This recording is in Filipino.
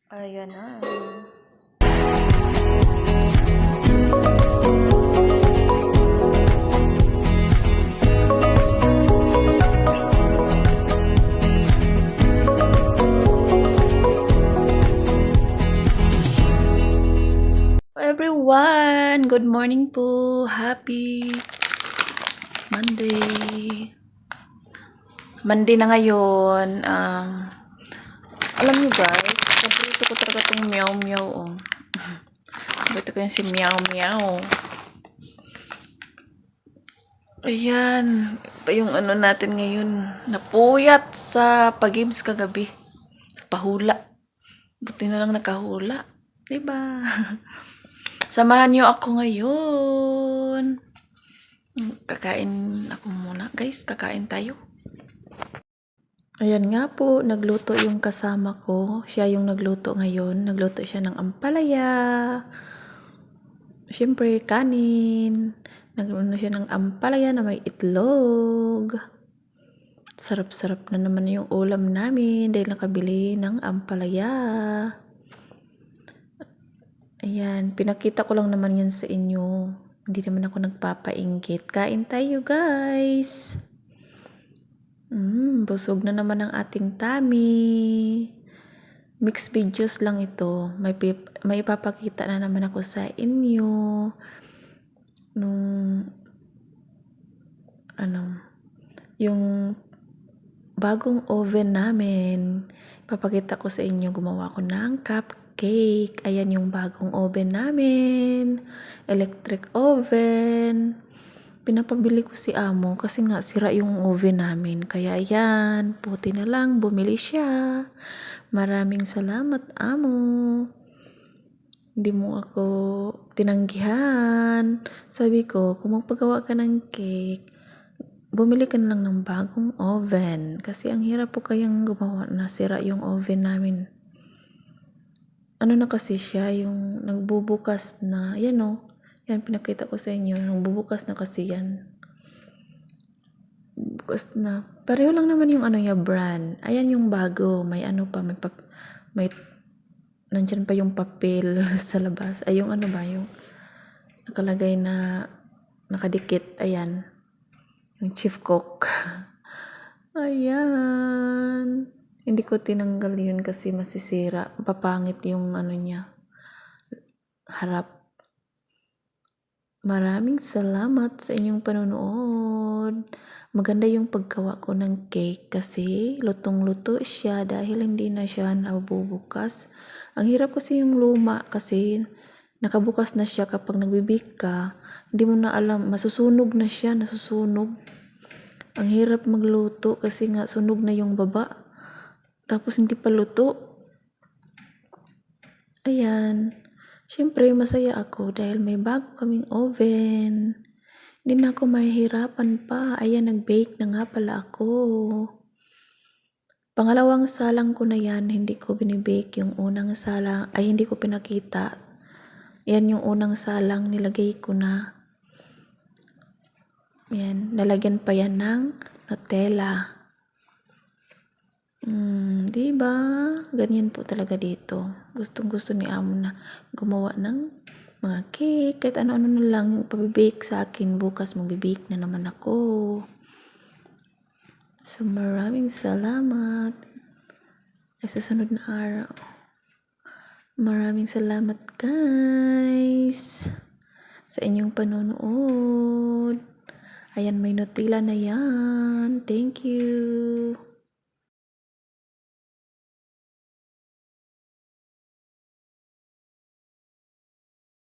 Ayan na. Everyone, good morning po. Happy Monday. Monday na ngayon. Alam niyo guys, paborito ko talaga itong meow meow. Oh. Paborito ko yung si meow meow. Ayan, pa yung ano natin ngayon. Napuyat sa pag-games kagabi. Sa pahula. Buti na lang nakahula. Diba? Samahan niyo ako ngayon. Kakain ako muna. Guys, kakain tayo. Ayan nga po, nagluto yung kasama ko. Siya yung nagluto ngayon. Nagluto siya ng ampalaya. Siyempre, kanin. Nagluto siya ng ampalaya na may itlog. Sarap-sarap na naman yung ulam namin dahil nakabili ng ampalaya. Ayan, pinakita ko lang naman yun sa inyo. Hindi naman ako nagpapainggit. Kain tayo, guys. Busog na naman ang ating tummy. Mixed videos lang ito. May ipapakita na naman ako sa inyo. Yung bagong oven namin. Ipapakita ko sa inyo, gumawa ko ng cupcake. Ayan yung bagong oven namin. Electric oven. Pinapabili ko si amo kasi nga sira yung oven namin. Kaya ayan, puti na lang, bumili siya. Maraming salamat, amo. Hindi mo ako tinanggihan. Sabi ko, kung magpagawa ka ng cake, bumili ka na lang ng bagong oven. Kasi ang hirap po kayang gumawa na sira yung oven namin. Ano na kasi siya, yung nagbubukas na, yan o. Yan, pinakita ko sa inyo. Nagbubukas na kasi yan. Bukas na. Pareho lang naman yung ano niya, brand. Ayan yung bago. May ano pa, may nandyan pa yung papel sa labas. Ay, yung ano ba, yung nakalagay na nakadikit. Ayan. Yung chief cook. Ayan. Hindi ko tinanggal yun kasi masisira. Papangit yung ano niya. Harap. Maraming salamat sa inyong panonood. Maganda yung paggawa ko ng cake kasi lutong-luto siya dahil hindi na siya nabubukas. Ang hirap kasi yung luma kasi nakabukas na siya kapag nagbibake ka. Hindi mo na alam, masusunog na siya, nasusunog. Ang hirap magluto kasi nga sunog na yung baba. Tapos hindi pa luto. Ayan. Siyempre, masaya ako dahil may bago kaming oven. Hindi na ako mahihirapan pa. Ayan, nag-bake na nga pala ako. Pangalawang salang ko na yan, hindi ko binibake. Yung unang salang, ay hindi ko pinakita. Yan yung unang salang, nilagay ko na. Yan, nalagyan pa yan ng Nutella. Diba? Ganyan po talaga dito. Gustong-gusto ni amo na gumawa ng mga cake. Kahit ano-ano na lang yung pabibake sa akin. Bukas magbibake na naman ako. So, maraming salamat. Ay, sa sunod na araw. Maraming salamat, guys. Sa inyong panonood. Ayan, may Nutella na yan. Thank you.